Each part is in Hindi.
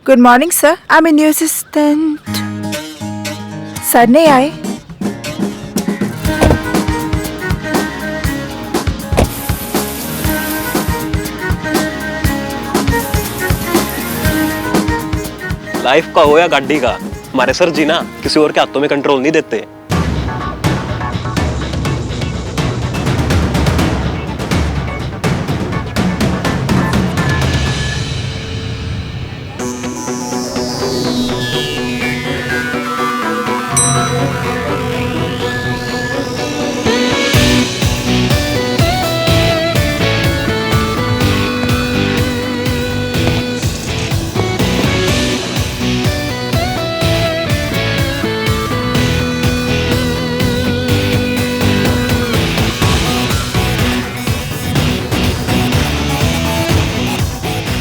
Good morning sir, I am new assistant. Sir नहीं आए। लाइफ का हो या गाड़ी का, हमारे सर जी ना किसी और के हाथों में कंट्रोल नहीं देते।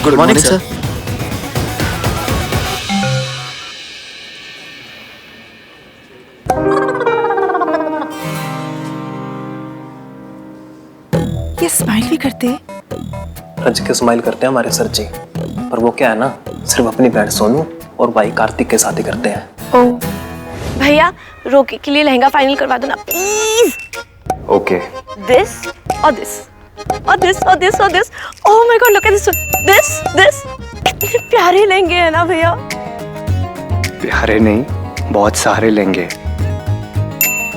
Good morning sir. ये स्माइल भी करते हैं। रज के स्माइल करते हैं हमारे सर जी, पर वो क्या है ना, सिर्फ अपनी बहन सोनू और भाई कार्तिक के साथ ही करते हैं। ओह भैया, रोकी के लिए लहंगा फाइनल करवा दो ना प्लीज। ओके। दिस और दिस और दिस और दिस और this. Oh my God, look at this this. कितने प्यारे लहंगे हैं ना भैया। प्यारे नहीं, बहुत सारे लेंगे।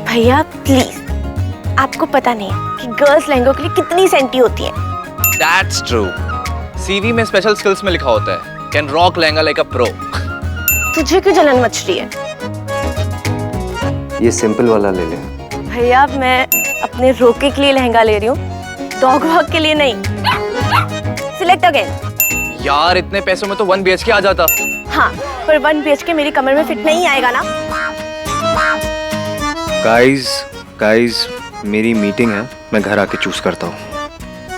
भैया प्लीज, आपको पता नहीं कि गर्ल्स लहंगों के लिए कितनी सेंटी होती है। That's true. CV में स्पेशल स्किल्स में लिखा होता है can rock lehenga like a pro. तुझे क्यों जलन मच रही है? ये सिंपल वाला ले ले। भैया मैं अपने रोके के लिए लहंगा ले रही हूँ, डॉग वॉक के लिए नहीं। Select again. यार इतने पैसों में तो 1 BHK आ जाता। हाँ, पर 1 BHK मेरी कमर में फिट नहीं आएगा ना। गाइस मेरी मीटिंग है, मैं घर आके चूज करता हूँ।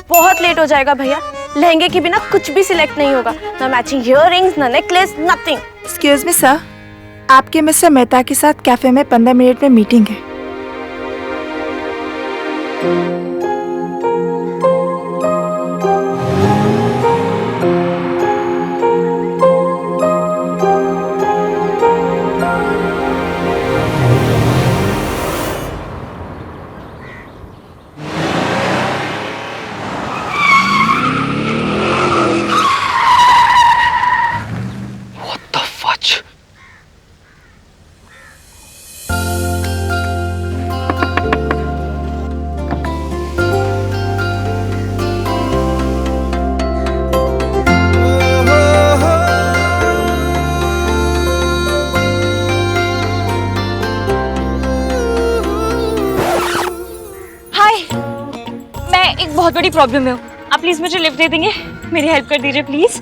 बहुत लेट हो जाएगा भैया, लहंगे के बिना कुछ भी सिलेक्ट नहीं होगा। ना मैचिंग इयररिंग्स, ना necklace, nothing. Excuse me sir, आपके मिस्टर मेहता के साथ कैफे में 15 मिनट में मीटिंग है। एक बहुत बड़ी प्रॉब्लम में हूँ, आप प्लीज मुझे लिफ्ट दे देंगे? मेरी हेल्प कर दीजिए प्लीज।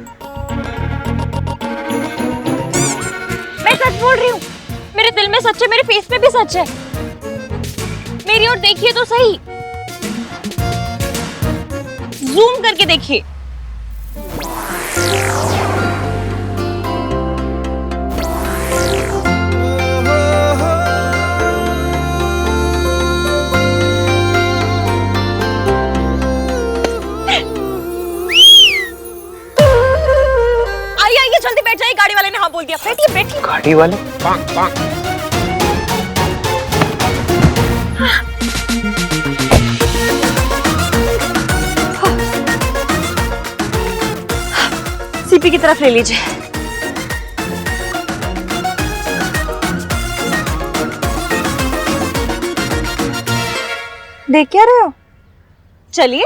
मैं सच बोल रही हूँ, मेरे दिल में सच है, मेरे फेस में भी सच है। मेरी ओर देखिए तो सही, जूम करके देखिए। जल्दी बैठ जाइए, गाड़ी वाले ने हाँ बोल दिया। बैठिए बैठिए। गाड़ी वाले? सीपी की तरफ ले लीजिए। देख क्या रहे हो? चलिए।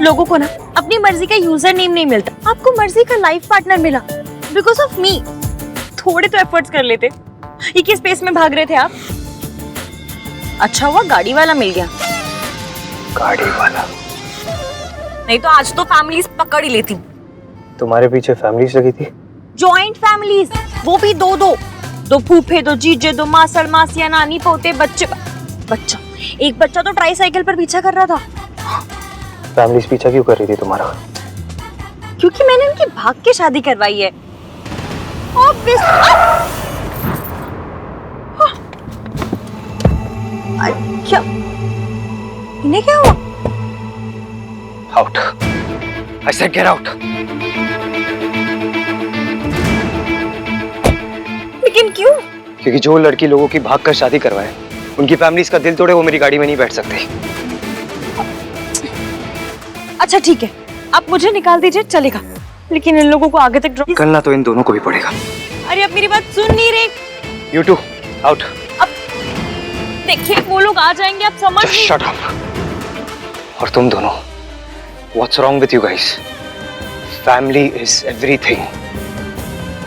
लोगों को ना अपनी मर्जी का यूजर नेम नहीं मिलता, आपको मर्जी का लाइफ पार्टनर मिला बिकॉज ऑफ मी। थोड़े तो एफर्ट्स कर लेते। ये किस स्पेस में भाग रहे थे आप? अच्छा हुआ गाड़ी वाला मिल गया। गाड़ी वाला? नहीं तो आज तो फैमिलीज पकड़ ही लेती। तुम्हारे पीछे फैमिलीज लगी थी? जॉइंट फैमिलीज, वो भी 2-2। दो फूफे, दो जीजे, दो मासड़ मासिया, नानी पोते, बच्चे। बच्चा, एक बच्चा तो ट्राईसाइकिल पर पीछा कर रहा था। फैमिली पीछा क्यों कर रही थी तुम्हारा? क्योंकि मैंने उनकी भाग के शादी करवाई है। क्या इन्हें क्या हुआ? Out, I said get out. लेकिन क्यों? क्योंकि जो लड़की लोगों की भाग कर शादी करवाए, उनकी फैमिलीज का दिल तोड़े, वो मेरी गाड़ी में नहीं बैठ सकती। अच्छा ठीक है, आप मुझे निकाल दीजिए, चलेगा, लेकिन इन लोगों को आगे तक ड्रॉप। निकलना तो इन दोनों को भी पड़ेगा। अरे अब मेरी बात सुन नहीं रहे। You too, out. अब देखिए वो लोग आ जाएंगे, आप समझ नहीं। Shut up. और तुम दोनों, what's wrong with you guys? Family is everything.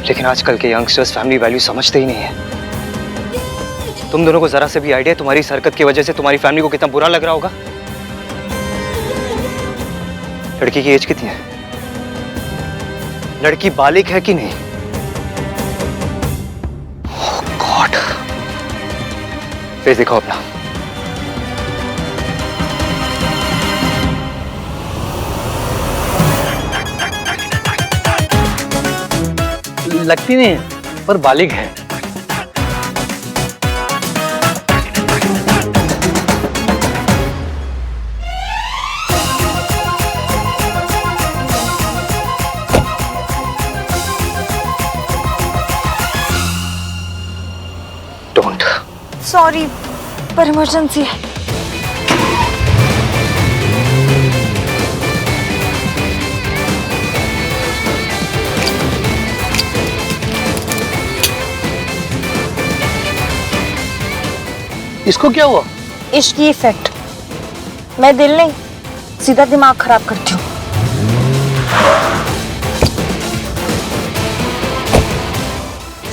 लेकिन आजकल के यंगस्टर्स फैमिली वैल्यू समझते ही नहीं है। तुम दोनों को जरा से भी आइडिया तुम्हारी इस हरकत की वजह से तुम्हारी फैमिली को कितना बुरा लग रहा होगा? लड़की की एज कितनी है? लड़की बालिग है कि नहीं? Oh God. फेस दिखाओ अपना। लगती नहीं है पर बालिग है। Don't. सॉरी, पर इमरजेंसी है। इसको क्या हुआ? इश्क की इफेक्ट। मैं दिल नहीं, सीधा दिमाग खराब करती हूँ।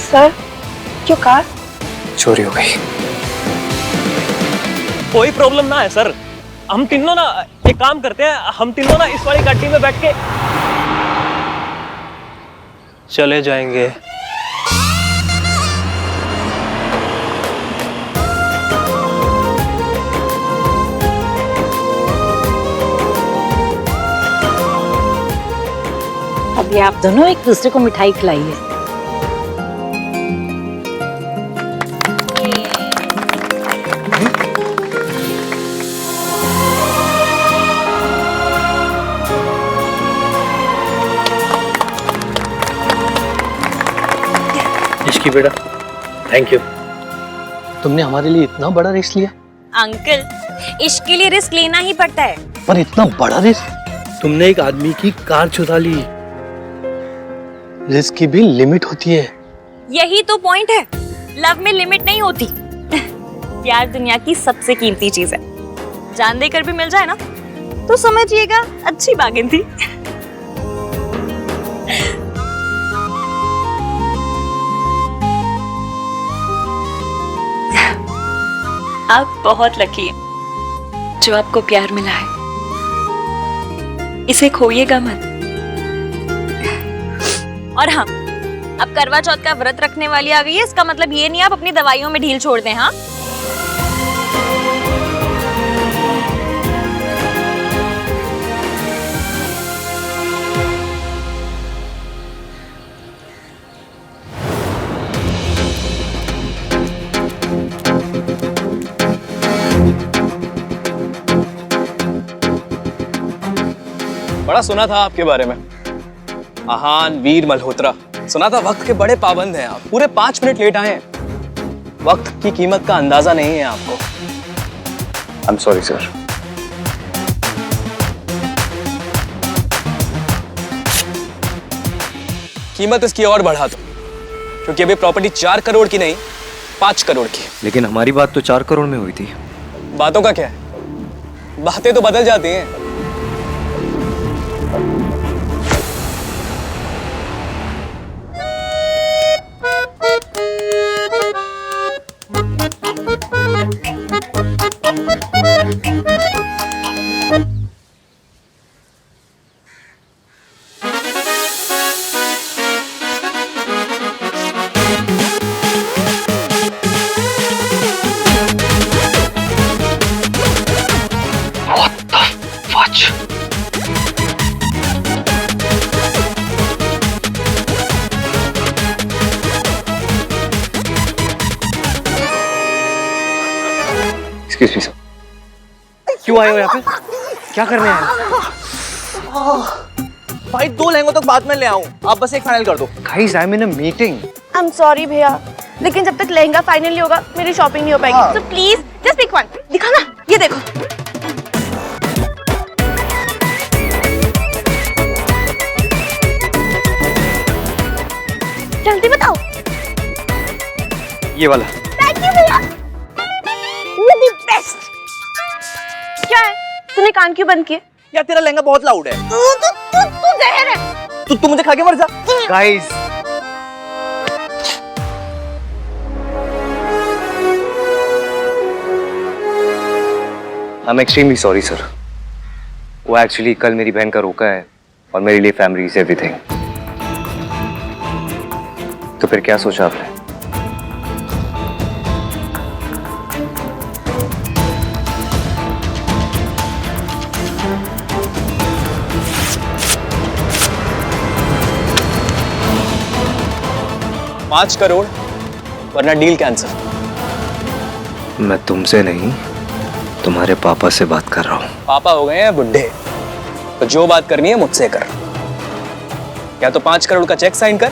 सर, क्यों कार? चोरी हो गई। कोई प्रॉब्लम ना है सर, हम तीनों ना एक काम करते हैं, हम तीनों ना इस वाली गाड़ी में बैठ के चले जाएंगे। अभी आप दोनों एक दूसरे को मिठाई खिलाइए। इसकी बेटा, थैंक यू। तुमने हमारे लिए इतना बड़ा रिस्क लिया। अंकल, इश्क के लिए रिस्क लेना ही पड़ता है। पर इतना बड़ा रिस्क? तुमने एक आदमी की कार चुरा ली। रिस्क की भी लिमिट होती है। यही तो पॉइंट है, लव में लिमिट नहीं होती। प्यार दुनिया की सबसे कीमती चीज है, जान देकर भी मिल जाए ना तो समझिएगा अच्छी बार्गेन थी। आप बहुत लकी हैं जो आपको प्यार मिला है, इसे खोइएगा मत। और हाँ, अब करवा चौथ का व्रत रखने वाली आ गई है, इसका मतलब ये नहीं आप अपनी दवाइयों में ढील छोड़ दें। हाँ, बड़ा सुना था आपके बारे में, आहान वीर मल्होत्रा। सुना था वक्त के बड़े पाबंद हैं आप, पूरे 5 मिनट लेट आए हैं। वक्त की कीमत का अंदाजा नहीं है आपको। I'm sorry, sir. कीमत इसकी और बढ़ा दो, क्योंकि अभी प्रॉपर्टी 4 करोड़ की नहीं 5 करोड़ की है। लेकिन हमारी बात तो 4 करोड़ में हुई थी। बातों का क्या है, बातें तो बदल जाती हैं। एक्सक्यूज मी सर, क्यों आए हो यहाँ पे? क्या करने आए हो? भाई 2 लहंगों तक बाद में ले आऊं, आप बस एक फाइनल कर दो। Guys, I'm in a meeting. I am sorry भैया, लेकिन जब तक लहंगा फाइनल नहीं होगा मेरी शॉपिंग नहीं हो पाएगी। So please just pick one. दिखा ना, ये देखो। जल्दी बताओ। ये वाला। थैंक यू भैया, यू द बेस्ट। क्या है, तूने कान क्यों बंद किए? यार तेरा लहंगा बहुत लाउड है। तू जहर है। तू मुझे खा के मर जा। Guys. I'm extremely sorry, sir. वो एक्चुअली कल मेरी बहन का रोका है और मेरे लिए फैमिली इज एवरीथिंग। तो फिर क्या सोचा आपने? $5 करोड़ वरना डील कैंसिल। मैं तुमसे नहीं, तुम्हारे पापा से बात कर रहा हूँ। पापा हो गए हैं बुढ़े, तो जो बात करनी है मुझसे कर। या तो 5 करोड़ का चेक साइन कर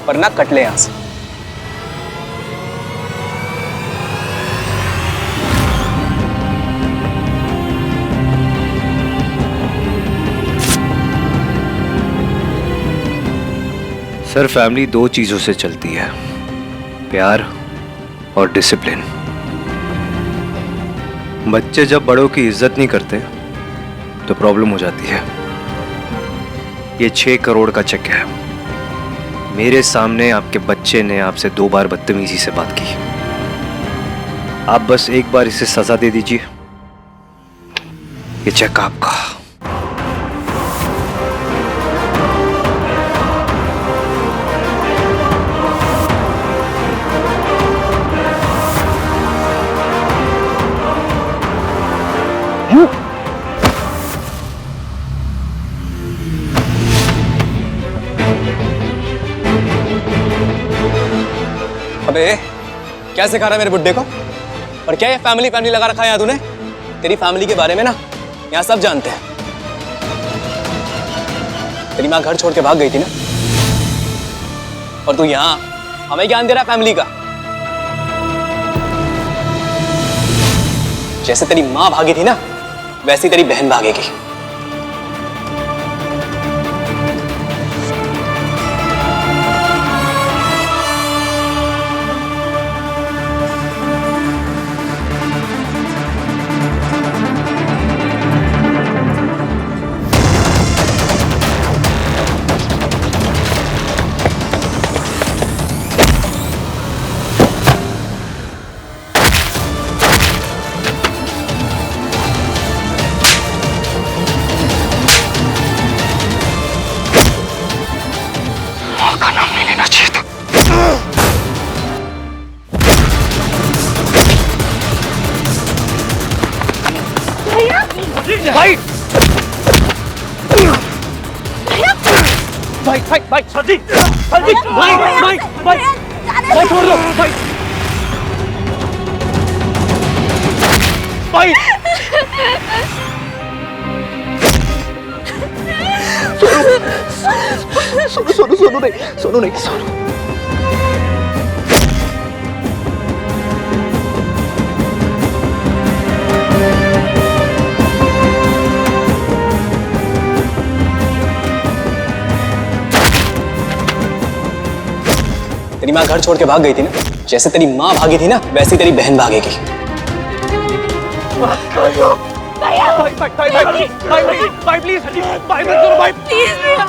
वरना कट ले यहां से। सर, फैमिली 2 चीजों से चलती है, प्यार और डिसिप्लिन। बच्चे जब बड़ों की इज्जत नहीं करते तो प्रॉब्लम हो जाती है। ये 6 करोड़ का चेक है। मेरे सामने आपके बच्चे ने आपसे 2 बार बदतमीजी से बात की। आप बस एक बार इसे सजा दे दीजिए, ये चेक आपका। अबे क्या सिखा रहा है मेरे बुड्ढे को? और क्या ये फैमिली फैमिली लगा रखा है यहाँ तूने? तेरी फैमिली के बारे में ना यहाँ सब जानते हैं। तेरी माँ घर छोड़ के भाग गई थी ना, और तू यहाँ हमें ज्ञान दे रहा है फैमिली का। जैसे तेरी माँ भागी थी ना, वैसी तेरी बहन भागेगी। का नाम नहीं लेना चाहिए था। भाई भाई भाई भाई सर जी, सर जी, भाई भाई भाई भाई छोड़ दो भाई भाई। सोनू नहीं। तेरी माँ घर छोड़ के भाग गई थी ना, जैसे तेरी माँ भागी थी ना, वैसी तेरी बहन भागेगी। भाई प्लीज, भाई मत करो भाई, प्लीज भैया,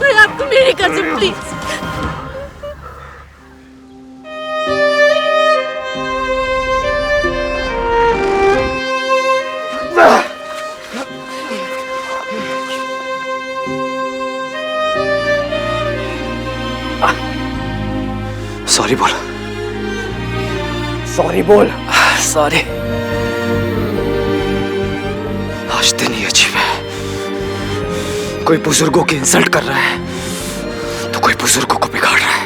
मैं आपको मेरी कसम, प्लीज। सॉरी बोल, सॉरी बोल, सॉरी। आज दिन ही अजीब है। कोई बुजुर्गों की इंसल्ट कर रहा है तो कोई बुजुर्गों को बिगाड़ रहा है।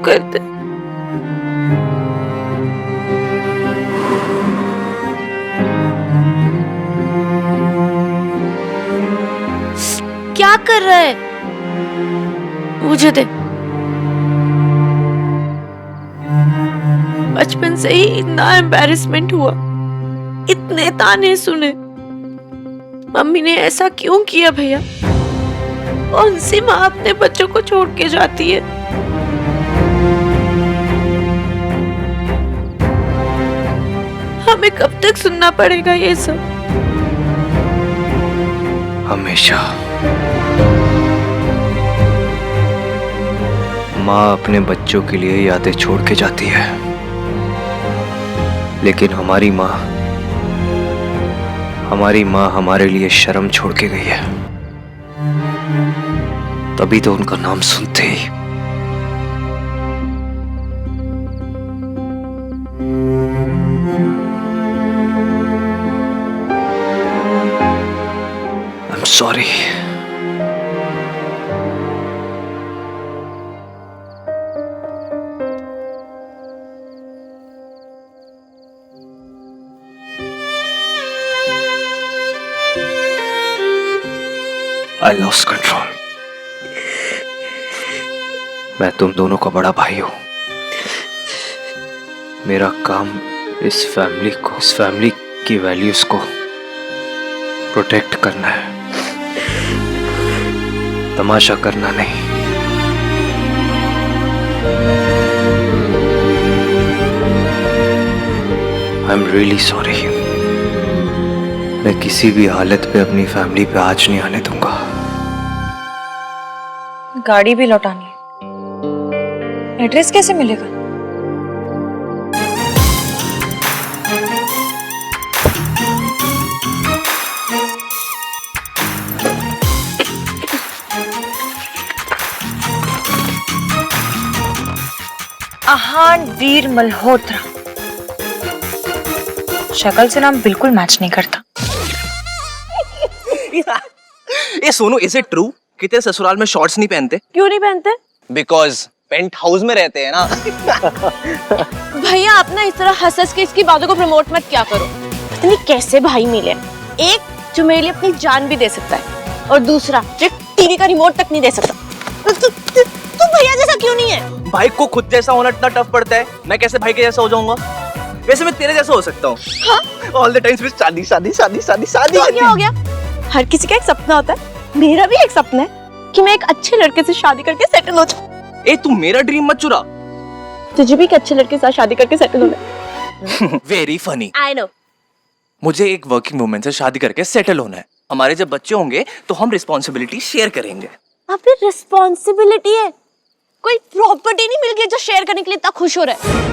करते? क्या कर रहा है? मुझे दे। बचपन से ही इतना एम्बैरेसमेंट हुआ, इतने ताने सुने। मम्मी ने ऐसा क्यों किया भैया? कौन सी माँ अपने बच्चों को छोड़ के जाती है? हमें कब तक सुनना पड़ेगा ये सब? हमेशा। माँ अपने बच्चों के लिए यादें छोड़ के जाती है, लेकिन हमारी माँ हमारे लिए शर्म छोड़ के गई है। तभी तो उनका नाम सुनते ही I'm sorry. I lost control. मैं तुम दोनों का बड़ा भाई हूं। मेरा काम इस फैमिली की वैल्यूज को प्रोटेक्ट करना है, तमाशा करना नहीं। I am really sorry. मैं किसी भी हालत पे अपनी फैमिली पे आँच नहीं आने दूंगा। गाड़ी भी लौटानी है, एड्रेस कैसे मिलेगा? आहान वीर मल्होत्रा। शक्ल से नाम बिल्कुल मैच नहीं करता। ये सोनू, इज इट ट्रू कि तेरे ससुराल में शॉर्ट्स नहीं पहनते? क्यों नहीं पहनते? बिकॉज पेंट हाउस में रहते हैं ना। भैया आप ना इस तरह हंस हंस के इसकी बातों को प्रमोट मत क्या करो। पता नहीं कैसे भाई मिले, एक जो मेरे लिए अपनी जान भी दे सकता है और दूसरा जो टीवी का रिमोट तक नहीं दे सकता। तू भैया जैसा क्यों नहीं है? भाई को खुद जैसा होना इतना टफ पड़ता है, मैं कैसे भाई के जैसा हो जाऊंगा? वैसे मैं तेरे जैसा हो सकता हूँ। ऑल द टाइम्स शादी शादी शादी शादी शादी। तो क्या हो गया? हर किसी का एक सपना होता है, मेरा भी एक सपना है कि मैं एक अच्छे लड़के से शादी करके सेटल हो जाऊं। ए तू मेरा ड्रीम मत चुरा। तुझे भी एक अच्छे लड़के के साथ शादी करके सेटल होना है। Very funny. I know. मुझे एक वर्किंग वुमन से शादी करके सेटल होना है। हमारे जब बच्चे होंगे तो हम रिस्पॉन्सिबिलिटी शेयर करेंगे। आपकी रिस्पॉन्सिबिलिटी है, कोई प्रॉपर्टी नहीं मिल गई जो शेयर करने के लिए इतना खुश हो रहा है।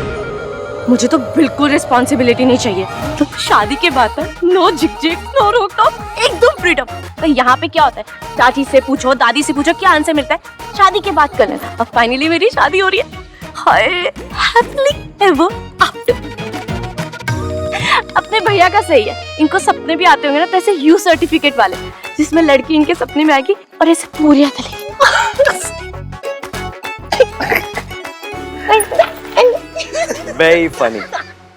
मुझे तो बिल्कुल रिस्पॉन्सिबिलिटी नहीं चाहिए। तो शादी के बाद नो झिकझिक, नो रोक-टोक, एकदम फ्रीडम। तो यहाँ पे क्या होता है, चाची से पूछो, दादी से पूछो, क्या आंसर मिलता है? शादी के बाद कर लेना। अब फाइनली मेरी शादी हो रही है। हाय हैप्पीली एवर आफ्टर। अपने भैया का सही है, इनको सपने भी आते होंगे ना, ऐसे यू सर्टिफिकेट वाले जिसमें लड़की इनके सपने में आएगी और ऐसे पूरी चलेगी। Very funny.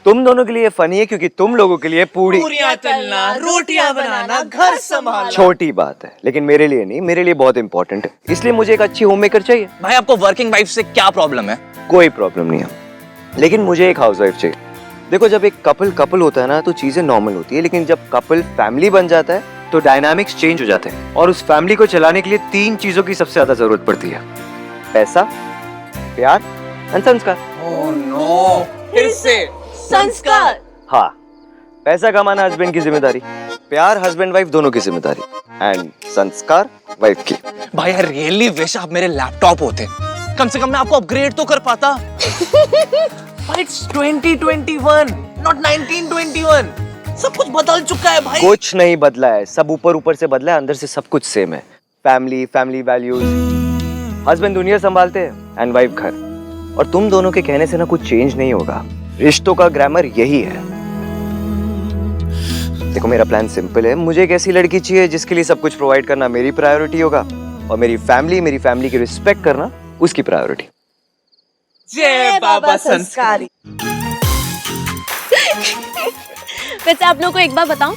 तुम दोनों के लिए फनी है क्योंकि तुम लोगों के लिए पूरियां तलना, रोटियां बनाना, घर संभालना छोटी बात है, लेकिन मेरे लिए नहीं, मेरे लिए बहुत इंपॉर्टेंट है। इसलिए मुझे एक अच्छी होममेकर चाहिए। भाई आपको वर्किंग वाइफ से क्या प्रॉब्लम है? कोई प्रॉब्लम नहीं है, लेकिन मुझे एक हाउसवाइफ चाहिए। देखो, जब एक कपल होता है ना तो चीजें नॉर्मल होती है, लेकिन जब कपल फैमिली बन जाता है तो डायनामिक्स चेंज हो जाते हैं। और उस फैमिली को चलाने के लिए 3 चीजों की सबसे ज्यादा जरूरत पड़ती है: पैसा, प्यार एंड संस्कार। ओह नो, फिर से संस्कार। हाँ, पैसा कमाना हस्बैंड की जिम्मेदारी, प्यार हस्बैंड वाइफ दोनों की जिम्मेदारी, एंड संस्कार वाइफ की। भाई आई रियली विश आप मेरे लैपटॉप होते, कम से कम मैं आपको अपग्रेड तो कर पाता। भाई इट्स 2021 नॉट 1921। सब कुछ बदल चुका है भाई। कुछ नहीं बदला है, सब ऊपर ऊपर से बदला है, अंदर से सब कुछ सेम है। फैमिली वैल्यूज, हस्बैंड दुनिया संभालते हैं एंड वाइफ घर। और तुम दोनों के कहने से ना कुछ चेंज नहीं होगा। रिश्तों का ग्रामर यही है। देखो, मेरा प्लान सिंपल है। मुझे एक ऐसी लड़की चाहिए जिसके लिए सब कुछ प्रोवाइड करना मेरी प्रायोरिटी होगा और मेरी फैमिली की रिस्पेक्ट करना उसकी प्रायोरिटी। जय बाबा संस्कारी। वैसे आप लोगों को एक बार बताऊं,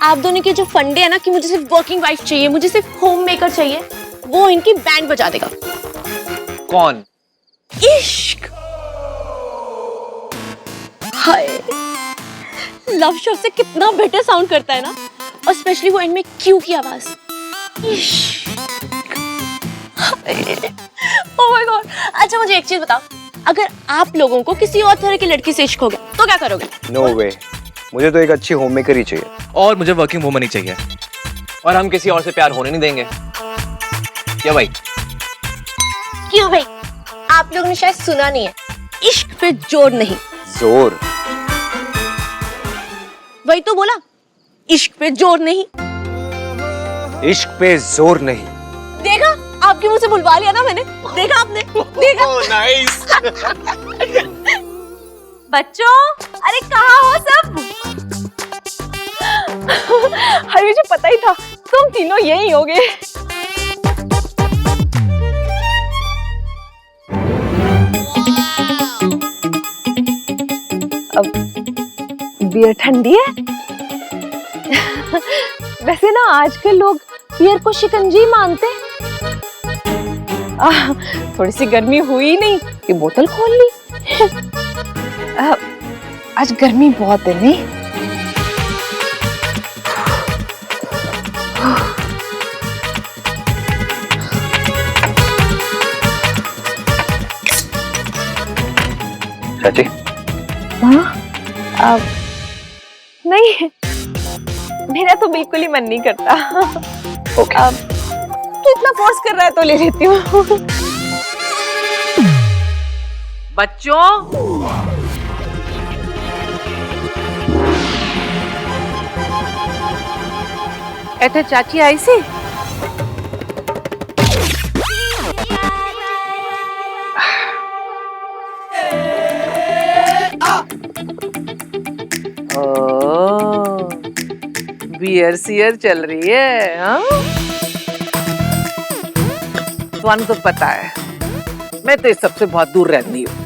आप दोनों के जो फंडे है ना कि मुझे सिर्फ वर्किंग वाइफ चाहिए, मुझे सिर्फ होम मेकर चाहिए, वो इनकी बैंड बजा देगा। कौन? इश्क। हाय, लव शब्द से कितना बेटर साउंड करता है ना, और स्पेशली वो इनमें क्यू की आवाज। Oh my God. अच्छा मुझे एक चीज बताओ, अगर आप लोगों को किसी और तरह की लड़की से इश्क हो गया तो क्या करोगे? नो वे, मुझे तो एक अच्छी होम मेकर ही चाहिए। और मुझे वर्किंग वुमन ही चाहिए। और हम किसी और से प्यार होने नहीं देंगे। क्या भाई? क्यों भाई? आप लोगों ने शायद सुना नहीं है, इश्क पे जोर नहीं, जोर। वही तो बोला, इश्क पे जोर नहीं। इश्क पे जोर नहीं। देखा, आपके मुंह से बुलवा लिया ना मैंने। देखा आपने? देखा? नाइस। बच्चों, अरे कहाँ हो सब? अरे मुझे पता ही था तुम तीनों यही होगे। अब बियर ठंडी है। वैसे ना आजकल लोग बियर को शिकंजी मानते हैं। थोड़ी सी गर्मी हुई नहीं कि बोतल खोल ली। आज गर्मी बहुत है नहीं? चाची? हाँ, नहीं, मेरा तो बिल्कुल ही मन नहीं करता। ओके। तो इतना फोर्स कर रहा है तो ले लेती हूँ। बच्चों, ऐसे चाची आई सी। बियर सियर चल रही है। हाँ, तुम तो पता है मैं तो इस सबसे बहुत दूर रहती हूँ।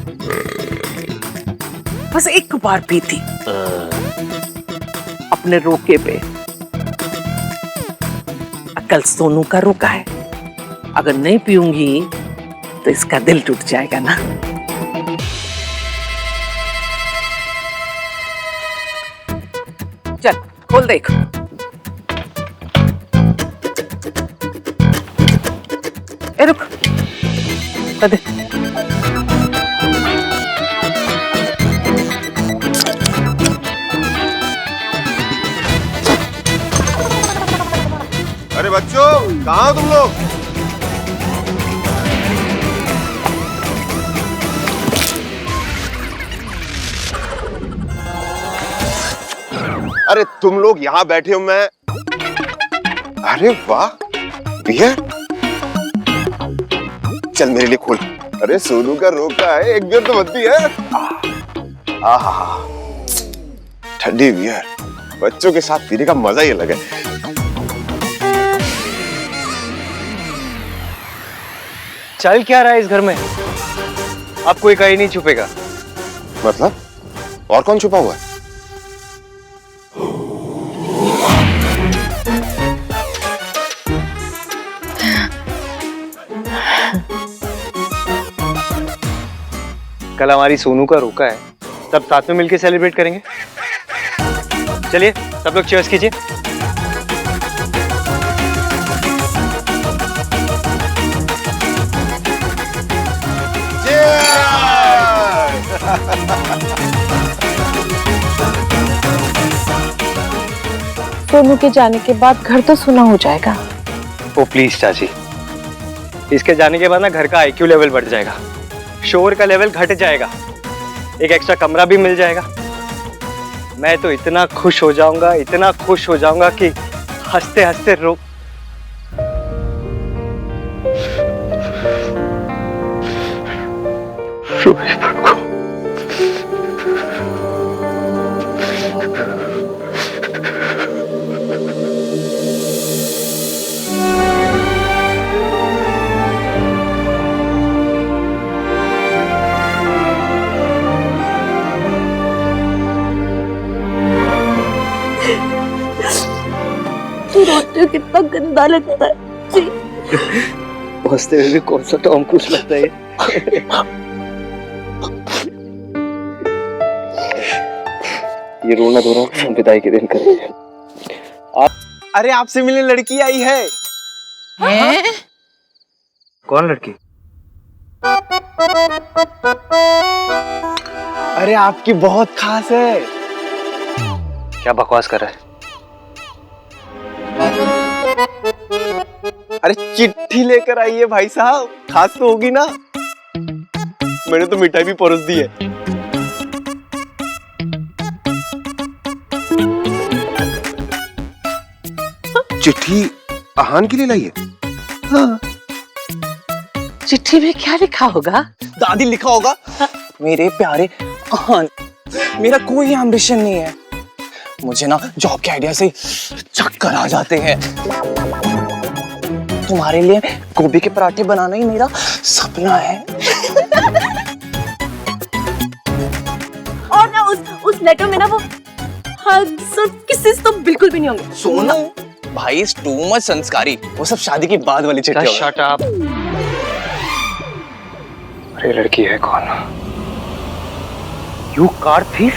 बस एक बार पी थी अपने रोके पे। कल सोनू का रोका है, अगर नहीं पीऊंगी तो इसका दिल टूट जाएगा ना। चल खोल देख। ए रुक, दे। अरे बच्चों, कहाँ हो तुम लोग? अरे तुम लोग यहाँ बैठे हो, मैं। अरे वाह, बियर। चल मेरे लिए खोल। अरे सोनू का रोका है, एक बियर तो बनती है। आहा, ठंडी बियर बच्चों के साथ पीने का मजा ही अलग है। चल क्या रहा है इस घर में? अब कोई कहीं नहीं छुपेगा। मतलब? और कौन छुपा हुआ है? कल हमारी सोनू का रोका है, सब साथ में मिलकर सेलिब्रेट करेंगे। चलिए सब लोग चीयर्स कीजिए। सोनू के जाने के बाद घर तो सुना हो जाएगा। ओ प्लीज चाची, इसके जाने के बाद ना घर का आईक्यू लेवल बढ़ जाएगा, शोर का लेवल घट जाएगा, एक एक्स्ट्रा कमरा भी मिल जाएगा। मैं तो इतना खुश हो जाऊंगा, इतना खुश हो जाऊंगा कि हंसते हंसते रो। सोचती हूँ कितना गंदा लगता है जी। हंसते हुए भी कौन सा टॉम क्रूज लगता है। ये रोना धोना विदाई के दिन करेंगे। अरे आपसे मिलने लड़की आई है। कौन लड़की? अरे आपकी बहुत खास है। क्या बकवास कर रहा है? अरे चिट्ठी लेकर आई है भाई साहब, खास तो होगी ना। मैंने तो मिठाई भी परोस दी है। चिट्ठी आहान के लिए लाई है? चिट्ठी में क्या लिखा होगा? दादी लिखा होगा, मेरे प्यारे आहान, मेरा कोई एम्बिशन नहीं है। मुझे ना जॉब के आइडिया से चक्कर आ जाते हैं। तुम्हारे लिए गोभी के पराठे बनाना ही मेरा सपना है। और ना उस लेटर में ना वो हग्स और किसेस तो बिल्कुल भी नहीं होंगे। सोनू भाई इज टू मच संस्कारी, वो सब शादी की बाद वाली चिट्ठी होगी। Shut up. अरे लड़की है कौन? You car thief?